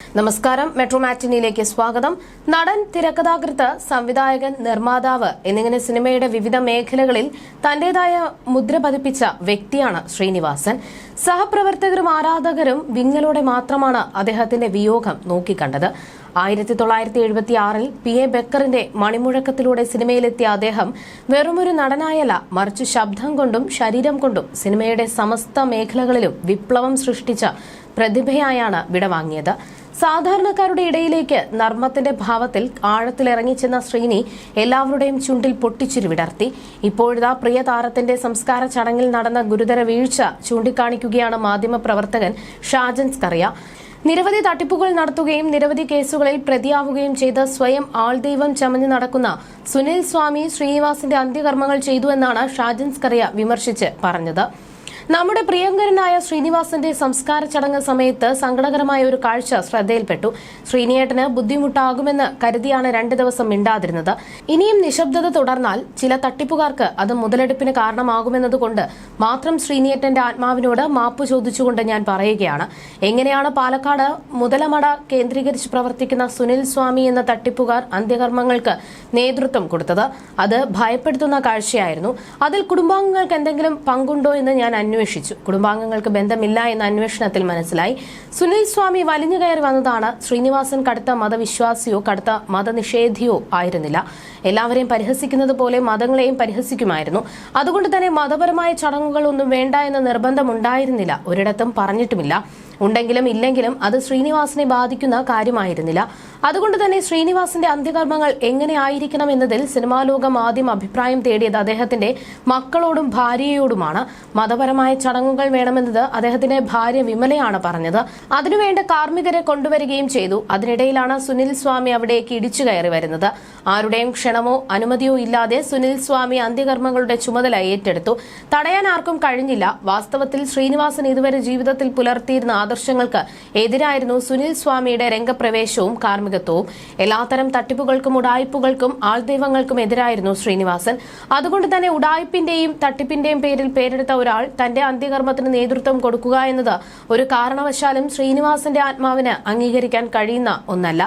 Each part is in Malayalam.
നമസ്കാരം. മെട്രോ മാറ്റിനിയിലേക്ക് സ്വാഗതം. നടൻ, തിരക്കഥാകൃത്ത്, സംവിധായകൻ, നിർമ്മാതാവ് എന്നിങ്ങനെ സിനിമയുടെ വിവിധ മേഖലകളിൽ തന്റേതായ മുദ്ര പതിപ്പിച്ച വ്യക്തിയാണ് ശ്രീനിവാസൻ. സഹപ്രവർത്തകരും ആരാധകരും വിങ്ങലോടെ മാത്രമാണ് അദ്ദേഹത്തിന്റെ വിയോഗം നോക്കിക്കണ്ടത്. 1976 PA ബക്കറിന്റെ മണിമുഴക്കത്തിലൂടെ സിനിമയിലെത്തിയ അദ്ദേഹം വെറുമൊരു നടനായല്ല, മറിച്ച് ശബ്ദം കൊണ്ടും ശരീരം കൊണ്ടും സിനിമയുടെ സമസ്ത മേഖലകളിലും വിപ്ലവം സൃഷ്ടിച്ച പ്രതിഭയായാണ് വിടവാങ്ങിയത്. സാധാരണക്കാരുടെ ഇടയിലേക്ക് നർമ്മത്തിന്റെ ഭാവത്തിൽ ആഴത്തിലിറങ്ങിച്ചെന്ന ശ്രീനി എല്ലാവരുടെയും ചുണ്ടിൽ പൊട്ടിച്ചിരി വിടർത്തി. ഇപ്പോഴിതാ പ്രിയ താരത്തിന്റെ സംസ്കാര ചടങ്ങിൽ നടന്ന ഗുരുതര വീഴ്ച ചൂണ്ടിക്കാണിക്കുകയാണ് മാധ്യമപ്രവർത്തകൻ ഷാജൻ സ്കറിയ. നിരവധി തട്ടിപ്പുകൾ നടത്തുകയും നിരവധി കേസുകളിൽ പ്രതിയാവുകയും ചെയ്ത് സ്വയം ആൾദൈവം ചമഞ്ഞു നടക്കുന്ന സുനിൽ സ്വാമി ശ്രീനിവാസിന്റെ അന്ത്യകർമ്മങ്ങൾ ചെയ്തുവെന്നാണ് ഷാജൻ സ്കറിയ വിമർശിച്ച് പറഞ്ഞത്. നമ്മുടെ പ്രിയങ്കരനായ ശ്രീനിവാസന്റെ സംസ്കാര ചടങ്ങ് സമയത്ത് സങ്കടകരമായ ഒരു കാഴ്ച ശ്രദ്ധയിൽപ്പെട്ടു. ശ്രീനിയേട്ടന് ബുദ്ധിമുട്ടാകുമെന്ന് കരുതിയാണ് 2 ദിവസം മിണ്ടാതിരുന്നത്. ഇനിയും നിശബ്ദത തുടർന്നാൽ ചില തട്ടിപ്പുകാർക്ക് അത് മുതലെടുപ്പിന് കാരണമാകുമെന്നതുകൊണ്ട് മാത്രം ശ്രീനിയേട്ടന്റെ ആത്മാവിനോട് മാപ്പ് ചോദിച്ചുകൊണ്ട് ഞാൻ പറയുകയാണ്. എങ്ങനെയാണ് പാലക്കാട് മുതലമട കേന്ദ്രീകരിച്ച് പ്രവർത്തിക്കുന്ന സുനിൽ സ്വാമി എന്ന തട്ടിപ്പുകാർ അന്ത്യകർമ്മങ്ങൾക്ക് നേതൃത്വം കൊടുത്തത്? അത് ഭയപ്പെടുത്തുന്ന കാഴ്ചയായിരുന്നു. അതിൽ കുടുംബാംഗങ്ങൾക്ക് എന്തെങ്കിലും പങ്കുണ്ടോ എന്ന് ഞാൻ അന്വേഷിച്ചു. കുടുംബാംഗങ്ങൾക്ക് ബന്ധമില്ല എന്ന അന്വേഷണത്തിൽ മനസ്സിലായി. സുനിൽ സ്വാമി വലിഞ്ഞു കയറി വന്നതാണ്. ശ്രീനിവാസൻ കടുത്ത മതവിശ്വാസിയോ കടുത്ത മതനിഷേധിയോ ആയിരുന്നില്ല. എല്ലാവരെയും പരിഹസിക്കുന്നത് പോലെ മതങ്ങളെയും പരിഹസിക്കുമായിരുന്നു. അതുകൊണ്ട് തന്നെ മതപരമായ ചടങ്ങുകളൊന്നും വേണ്ട എന്ന നിർബന്ധമുണ്ടായിരുന്നില്ല. ഒരിടത്തും പറഞ്ഞിട്ടുമില്ല. ഉണ്ടെങ്കിലും ഇല്ലെങ്കിലും അത് ശ്രീനിവാസനെ ബാധിക്കുന്ന കാര്യമായിരുന്നില്ല. അതുകൊണ്ട് തന്നെ ശ്രീനിവാസന്റെ അന്ത്യകർമ്മങ്ങൾ എങ്ങനെ ആയിരിക്കണം എന്നതിൽ സിനിമാ ലോകം ആദ്യം അഭിപ്രായം തേടിയത് അദ്ദേഹത്തിന്റെ മക്കളോടും ഭാര്യയോടുമാണ്. മതപരമായ ചടങ്ങുകൾ വേണമെന്നത് അദ്ദേഹത്തിന്റെ ഭാര്യ വിമലയാണ് പറഞ്ഞത്. അതിനുവേണ്ട കാർമ്മികരെ കൊണ്ടുവരികയും ചെയ്തു. അതിനിടയിലാണ് സുനിൽ സ്വാമി അവിടേക്ക് ഇടിച്ചു കയറി വരുന്നത്. ആരുടെയും ക്ഷണമോ അനുമതിയോ ഇല്ലാതെ സുനിൽ സ്വാമി അന്ത്യകർമ്മങ്ങളുടെ ചുമതല ഏറ്റെടുത്തു. തടയാൻ ആർക്കും കഴിഞ്ഞില്ല. വാസ്തവത്തിൽ ശ്രീനിവാസൻ ഇതുവരെ ജീവിതത്തിൽ പുലർത്തിയിരുന്ന ആദർശങ്ങൾക്ക് എതിരായിരുന്നു സുനിൽ സ്വാമിയുടെ രംഗപ്രവേശവും കാർമ്മികത്വവും. എല്ലാത്തരം തട്ടിപ്പുകൾക്കും ഉടായ്പുകൾക്കും ആൾദൈവങ്ങൾക്കും എതിരായിരുന്നു ശ്രീനിവാസൻ. അതുകൊണ്ട് തന്നെ ഉടായ്പിന്റെയും തട്ടിപ്പിന്റെയും പേരിൽ പേരെടുത്ത ഒരാൾ തന്റെ അന്ത്യകർമ്മത്തിന് നേതൃത്വം കൊടുക്കുക എന്നത് ഒരു കാരണവശാലും ശ്രീനിവാസന്റെ ആത്മാവിന് അംഗീകരിക്കാൻ കഴിയുന്ന ഒന്നല്ല.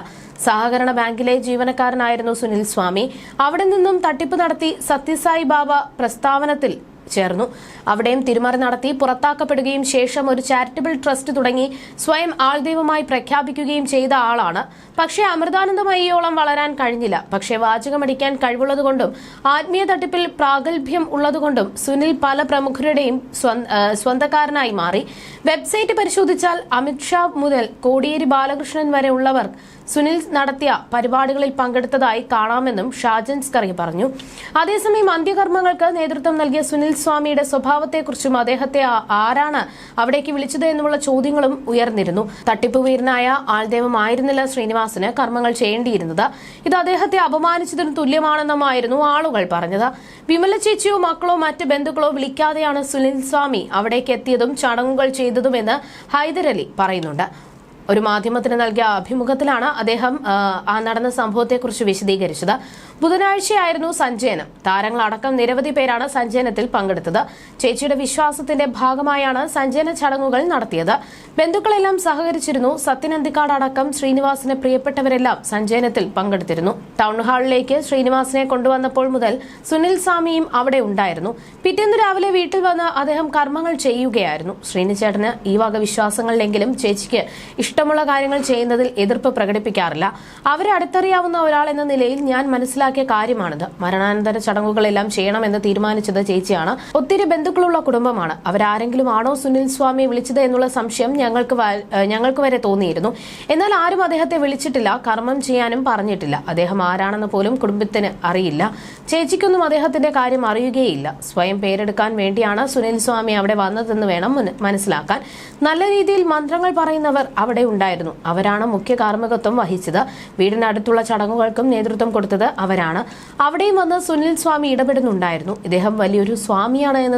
സഹകരണ ബാങ്കിലെ ജീവനക്കാരനായിരുന്നു സുനിൽ സ്വാമി. അവിടെ നിന്നും തട്ടിപ്പ് നടത്തി സത്യസായി ബാബ പ്രസ്ഥാനത്തിൽ ചേർന്നു. അവിടെയും തിരുമറി നടത്തി പുറത്താക്കപ്പെടുകയും ശേഷം ഒരു ചാരിറ്റബിൾ ട്രസ്റ്റ് തുടങ്ങി സ്വയം ആൾദൈവമായി പ്രഖ്യാപിക്കുകയും ചെയ്ത ആളാണ്. പക്ഷേ അമൃതാനന്ദമയിയോളം വളരാൻ കഴിഞ്ഞില്ല. പക്ഷേ വാചകമടിക്കാൻ കഴിവുള്ളതുകൊണ്ടും ആത്മീയ തട്ടിപ്പിൽ പ്രാഗൽഭ്യം ഉള്ളതുകൊണ്ടും സുനിൽ പല പ്രമുഖരുടെയും സ്വന്തക്കാരനായി മാറി. വെബ്സൈറ്റ് പരിശോധിച്ചാൽ അമിത്ഷാ മുതൽ കോടിയേരി ബാലകൃഷ്ണൻ വരെ ഉള്ളവർ സുനിൽ നടത്തിയ പരിപാടികളിൽ പങ്കെടുത്തതായി കാണാമെന്നും ഷാജൻ സ്കറി പറഞ്ഞു. അതേസമയം അന്ത്യകർമ്മങ്ങൾക്ക് നേതൃത്വം നൽകിയ സുനിൽ സ്വാമിയുടെ സ്വഭാവത്തെക്കുറിച്ചും അദ്ദേഹത്തെ ആരാണ് അവിടേക്ക് വിളിച്ചത് എന്നുമുള്ള ചോദ്യങ്ങളും ഉയർന്നിരുന്നു. തട്ടിപ്പ് വീരനായ ആൾദൈവമായിരുന്നില്ല ശ്രീനിവാസന് കർമ്മങ്ങൾ ചെയ്യേണ്ടിയിരുന്നത്. ഇത് അദ്ദേഹത്തെ അപമാനിച്ചതിന് തുല്യമാണെന്നുമായിരുന്നു ആളുകൾ പറഞ്ഞത്. വിമല ചേച്ചിയോ മക്കളോ മറ്റ് ബന്ധുക്കളോ വിളിക്കാതെയാണ് സുനിൽ സ്വാമി അവിടേക്ക് എത്തിയതും ചടങ്ങുകൾ ചെയ്തതുമെന്ന് ഹൈദരലി പറയുന്നുണ്ട്. ഒരു മാധ്യമത്തിന് നൽകിയ അഭിമുഖത്തിലാണ് അദ്ദേഹം ആ നടന്ന സംഭവത്തെക്കുറിച്ച് വിശദീകരിച്ചത്. ബുധനാഴ്ചയായിരുന്നു സഞ്ചയനം. താരങ്ങളടക്കം നിരവധി പേരാണ് സഞ്ചയനത്തിൽ പങ്കെടുത്തത്. ചേച്ചിയുടെ വിശ്വാസത്തിന്റെ ഭാഗമായാണ് സഞ്ചയന ചടങ്ങുകൾ നടത്തിയത്. ബന്ധുക്കളെല്ലാം സഹകരിച്ചിരുന്നു. സത്യനന്ദിക്കാട് അടക്കം ശ്രീനിവാസിന് പ്രിയപ്പെട്ടവരെല്ലാം സഞ്ചയനത്തിൽ പങ്കെടുത്തിരുന്നു. ടൗൺഹാളിലേക്ക് ശ്രീനിവാസിനെ കൊണ്ടുവന്നപ്പോൾ മുതൽ സുനിൽ സ്വാമിയും അവിടെ ഉണ്ടായിരുന്നു. പിറ്റേന്ന് രാവിലെ വീട്ടിൽ വന്ന് അദ്ദേഹം കർമ്മങ്ങൾ ചെയ്യുകയായിരുന്നു. ശ്രീനിച്ചേട്ടന് ഈ വക വിശ്വാസങ്ങളിലെങ്കിലും ചേച്ചിക്ക് ഇഷ്ടമുള്ള കാര്യങ്ങൾ ചെയ്യുന്നതിൽ എതിർപ്പ് പ്രകടിപ്പിക്കാറില്ല. അവരെ അടുത്തറിയാവുന്ന ഒരാൾ എന്ന നിലയിൽ ഞാൻ മനസ്സിലാക്കിയ കാര്യമാണിത്. മരണാനന്തര ചടങ്ങുകളെല്ലാം ചെയ്യണമെന്ന് തീരുമാനിച്ചത് ചേച്ചിയാണ്. ഒത്തിരി ബന്ധുക്കളുള്ള കുടുംബമാണ്. അവരാരെങ്കിലും ആണോ സുനിൽ സ്വാമിയെ വിളിച്ചത് എന്നുള്ള സംശയം ഞങ്ങൾക്ക് വരെ തോന്നിയിരുന്നു. എന്നാൽ ആരും അദ്ദേഹത്തെ വിളിച്ചിട്ടില്ല, കർമ്മം ചെയ്യാനും പറഞ്ഞിട്ടില്ല. അദ്ദേഹം ആരാണെന്ന് പോലും കുടുംബത്തിന് അറിയില്ല. ചേച്ചിക്കൊന്നും അദ്ദേഹത്തിന്റെ കാര്യം അറിയുകയില്ല. സ്വയം പേരെടുക്കാൻ വേണ്ടിയാണ് സുനിൽ സ്വാമി അവിടെ വന്നതെന്ന് വേണം മനസ്സിലാക്കാൻ. നല്ല രീതിയിൽ മന്ത്രങ്ങൾ പറയുന്നവർ അവിടെ ഉണ്ടായിരുന്നു. അവരാണ് മുഖ്യ കാർമ്മികത്വം വഹിച്ചത്. വീടിനടുത്തുള്ള ചടങ്ങുകൾക്കും നേതൃത്വം കൊടുത്തത് അവരാണ്. പ്രവർത്തകനാണ്. അവിടെയും വന്ന് സുനിൽ സ്വാമി ഇടപെടുന്നുണ്ടായിരുന്നു. ഇദ്ദേഹം വലിയൊരു സ്വാമിയാണ് എന്ന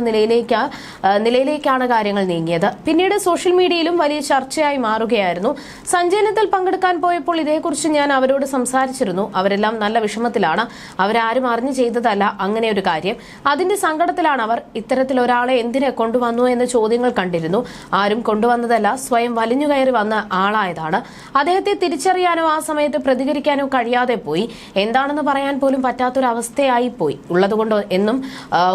നിലയിലേക്കാണ് കാര്യങ്ങൾ നീങ്ങിയത്. പിന്നീട് സോഷ്യൽ മീഡിയയിലും വലിയ ചർച്ചയായി മാറുകയായിരുന്നു. സഞ്ചയനത്തിൽ പങ്കെടുക്കാൻ പോയപ്പോൾ ഇതേക്കുറിച്ച് ഞാൻ അവരോട് സംസാരിച്ചിരുന്നു. അവരെല്ലാം നല്ല വിഷമത്തിലാണ്. അവരാരും അറിഞ്ഞു ചെയ്തതല്ല അങ്ങനെ ഒരു കാര്യം. അതിന്റെ സങ്കടത്തിലാണ് അവർ. ഇത്തരത്തിൽ ഒരാളെ എന്തിനെ കൊണ്ടുവന്നു എന്ന ചോദ്യങ്ങൾ കണ്ടിരുന്നു. ആരും കൊണ്ടുവന്നതല്ല, സ്വയം വലിഞ്ഞു കയറി വന്ന ആളായതാണ്. അദ്ദേഹത്തെ തിരിച്ചറിയാനോ ആ സമയത്ത് പ്രതികരിക്കാനോ കഴിയാതെ പോയി. എന്താണെന്ന് പറയാൻ പോലും പറ്റാത്തൊരവസ്ഥയായി പോയി. ഉള്ളതുകൊണ്ട് എന്നും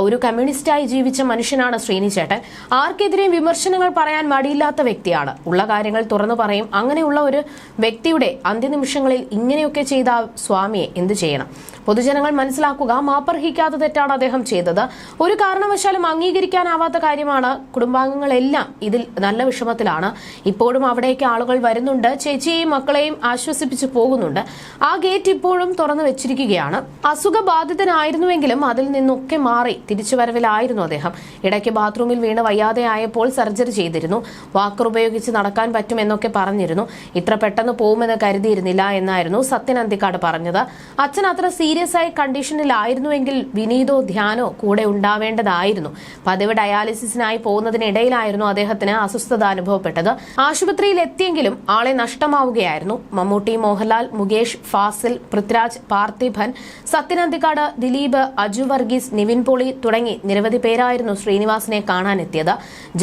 ഒരു കമ്മ്യൂണിസ്റ്റായി ജീവിച്ച മനുഷ്യനാണ് ശ്രീനി ചേട്ടൻ. ആർക്കെതിരെയും വിമർശനങ്ങൾ പറയാൻ മടിയില്ലാത്ത വ്യക്തിയാണ്. ഉള്ള കാര്യങ്ങൾ തുറന്നു പറയും. അങ്ങനെയുള്ള ഒരു വ്യക്തിയുടെ അന്ത്യനിമിഷങ്ങളിൽ ഇങ്ങനെയൊക്കെ ചെയ്ത സ്വാമിയെ എന്തു ചെയ്യണം? പൊതുജനങ്ങൾ മനസ്സിലാക്കുക, മാപ്പർഹിക്കാത്ത തെറ്റാണ് അദ്ദേഹം ചെയ്തത്. ഒരു കാരണവശാലും അംഗീകരിക്കാനാവാത്ത കാര്യമാണ്. കുടുംബാംഗങ്ങളെല്ലാം ഇതിൽ നല്ല വിഷമത്തിലാണ്. ഇപ്പോഴും അവിടേക്ക് ആളുകൾ വരുന്നുണ്ട്. ചേച്ചിയെയും മക്കളെയും ആശ്വസിപ്പിച്ച് പോകുന്നുണ്ട്. ആ ഗേറ്റ് ഇപ്പോഴും തുറന്നു വെച്ചിരിക്കുകയാണ്. അസുഖബാധിതനായിരുന്നുവെങ്കിലും അതിൽ നിന്നൊക്കെ മാറി തിരിച്ചുവരവിലായിരുന്നു അദ്ദേഹം. ഇടയ്ക്ക് ബാത്റൂമിൽ വീണ് വയ്യാതെ ആയപ്പോൾ സർജറി ചെയ്തിരുന്നു. വാക്കർ ഉപയോഗിച്ച് നടക്കാൻ പറ്റുമെന്നൊക്കെ പറഞ്ഞിരുന്നു. ഇത്ര പെട്ടെന്ന് പോകുമെന്ന് കരുതിയിരുന്നില്ല എന്നായിരുന്നു സത്യൻ അന്തിക്കാട് പറഞ്ഞത്. അച്ഛൻ അത്ര സീരിയസ് ആയ കണ്ടീഷനിലായിരുന്നുവെങ്കിൽ വിനീതോ ധ്യാനോ കൂടെ ഉണ്ടാവേണ്ടതായിരുന്നു. പതിവ് ഡയാലിസിസിനായി പോകുന്നതിനിടയിലായിരുന്നു അദ്ദേഹത്തിന് അസ്വസ്ഥത അനുഭവപ്പെട്ടത്. ആശുപത്രിയിൽ എത്തിയെങ്കിലും ആളെ നഷ്ടമാവുകയായിരുന്നു. മമ്മൂട്ടി, മോഹൻലാൽ, മുകേഷ്, ഫാസിൽ, പൃഥ്വിരാജ്, പാർത്ഥിഭൻ, സത്യൻ അന്തിക്കാട്, ദിലീപ്, അജു വർഗീസ്, നിവിൻ പോളി തുടങ്ങി നിരവധി പേരായിരുന്നു ശ്രീനിവാസിനെ കാണാനെത്തിയത്.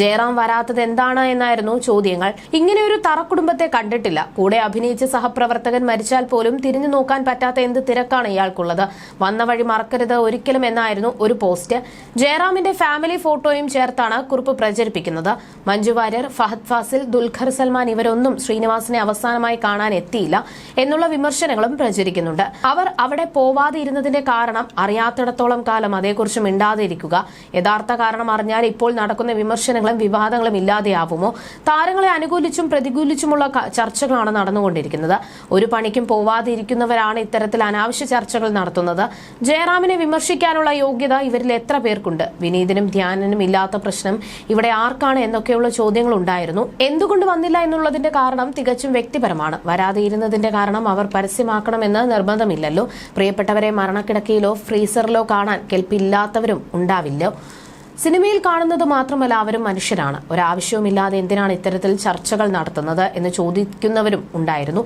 ജയറാം വരാത്തത് എന്താണ് എന്നായിരുന്നു ചോദ്യങ്ങൾ. ഇങ്ങനെയൊരു തറക്കുടുംബത്തെ കണ്ടിട്ടില്ല. കൂടെ അഭിനയിച്ച സഹപ്രവർത്തകൻ മരിച്ചാൽ പോലും തിരിഞ്ഞു നോക്കാൻ പറ്റാത്ത എന്ത് തിരക്കാണ് ഇയാൾക്കുള്ളത്. വന്ന വഴി മറക്കരുത് ഒരിക്കലും എന്നായിരുന്നു ഒരു പോസ്റ്റ്. ജയറാമിന്റെ ഫാമിലി ഫോട്ടോയും ചേർത്താണ് കുറിപ്പ് പ്രചരിപ്പിക്കുന്നത്. മഞ്ജു വാര്യർ, ഫഹദ് ഫാസിൽ, ദുൽഖർ സൽമാൻ ഇവരൊന്നും ശ്രീനിവാസിനെ അവസാനമായി കാണാൻ എത്തിയില്ല എന്നുള്ള വിമർശനങ്ങളും പ്രചരിക്കുന്നുണ്ട്. അവർ അവിടെ പോവാതെ ഇരുന്നതിന്റെ കാരണം അറിയാത്തിടത്തോളം കാലം അതേക്കുറിച്ച് മിണ്ടാതെ ഇരിക്കുക. യഥാർത്ഥ കാരണം അറിഞ്ഞാൽ ഇപ്പോൾ നടക്കുന്ന വിമർശനങ്ങളും വിവാദങ്ങളും ഇല്ലാതെയാവുമോ? താരങ്ങളെ അനുകൂലിച്ചും പ്രതികൂലിച്ചുമുള്ള ചർച്ചകളാണ് നടന്നുകൊണ്ടിരിക്കുന്നത്. ഒരു പണിക്കും പോവാതെ ഇരിക്കുന്നവരാണ് ഇത്തരത്തിൽ അനാവശ്യ ചർച്ചകൾ നടത്തുന്നത്. ജയറാമിനെ വിമർശിക്കാനുള്ള യോഗ്യത ഇവരിൽ എത്ര പേർക്കുണ്ട്? വിനീതിനും ധ്യാനിനും ഇല്ലാത്ത പ്രശ്നം ഇവിടെ ആർക്കാണ് എന്നൊക്കെയുള്ള ചോദ്യങ്ങൾ ഉണ്ടായിരുന്നു. എന്തുകൊണ്ട് വന്നില്ല എന്നുള്ളതിന്റെ കാരണം തികച്ചും വ്യക്തിപരമാണ്. വരാതെ ഇരുന്നതിന്റെ കാരണം അവർ പരസ്യമാക്കണമെന്ന് നിർബന്ധമില്ലല്ലോ. പ്രിയപ്പെട്ടവരെ മരണക്കിടക്കയിലോ ഫ്രീസറിലോ കാണാൻ കെൽപ്പില്ലാത്തവരും ഉണ്ടാവില്ലോ. സിനിമയിൽ കാണുന്നത് മാത്രമല്ല, അവരും മനുഷ്യരാണ്. ഒരാവശ്യവുമില്ലാതെ എന്തിനാണ് ഇത്തരത്തിൽ ചർച്ചകൾ നടത്തുന്നത് എന്ന് ചോദിക്കുന്നവരും ഉണ്ടായിരുന്നു.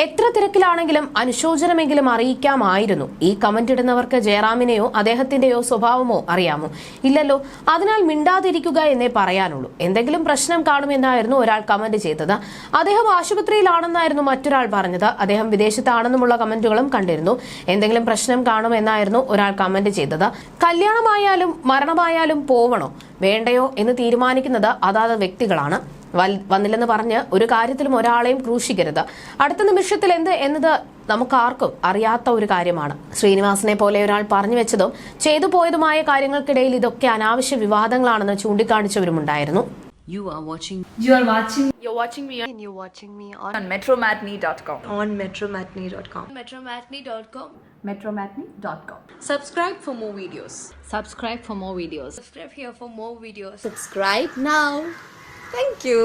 എത്ര തിരക്കിലാണെങ്കിലും അനുശോചനമെങ്കിലും അറിയിക്കാമായിരുന്നു. ഈ കമന്റ് ഇടുന്നവർക്ക് ജയറാമിനെയോ അദ്ദേഹത്തിന്റെയോ സ്വഭാവമോ അറിയാമോ? ഇല്ലല്ലോ. അതിനാൽ മിണ്ടാതിരിക്കുക എന്നേ പറയാനുള്ളൂ. എന്തെങ്കിലും പ്രശ്നം കാണുമെന്നായിരുന്നു ഒരാൾ കമന്റ് ചെയ്തത്. അദ്ദേഹം ആശുപത്രിയിലാണെന്നായിരുന്നു മറ്റൊരാൾ പറഞ്ഞത്. അദ്ദേഹം വിദേശത്താണെന്നുമുള്ള കമന്റുകളും കണ്ടിരുന്നു. എന്തെങ്കിലും പ്രശ്നം കാണുമെന്നായിരുന്നു ഒരാൾ കമന്റ് ചെയ്തത്. കല്യാണമായാലും മരണമായാലും പോവണോ വേണ്ടയോ എന്ന് തീരുമാനിക്കുന്നത് അതാത് വ്യക്തികളാണ്. വന്നില്ലെന്ന് പറഞ്ഞ് ഒരു കാര്യത്തിലും ഒരാളെയും ക്രൂശിക്കരുത്. അടുത്ത നിമിഷത്തിൽ എന്ത് എന്നത് നമുക്കാർക്കും അറിയാത്ത ഒരു കാര്യമാണ്. ശ്രീനിവാസനെ പോലെ ഒരാൾ പറഞ്ഞു വെച്ചതും ചെയ്തു പോയതുമായ കാര്യങ്ങൾക്കിടയിൽ ഇതൊക്കെ അനാവശ്യ വിവാദങ്ങളാണെന്ന് ചൂണ്ടിക്കാണിച്ചവരുമുണ്ടായിരുന്നു. You're watching me on metromatney.com. on metromatney.com. metromatney.com. metromatney.com. Subscribe for more videos. Subscribe for more videos. Subscribe here for more videos. Subscribe now. Thank you.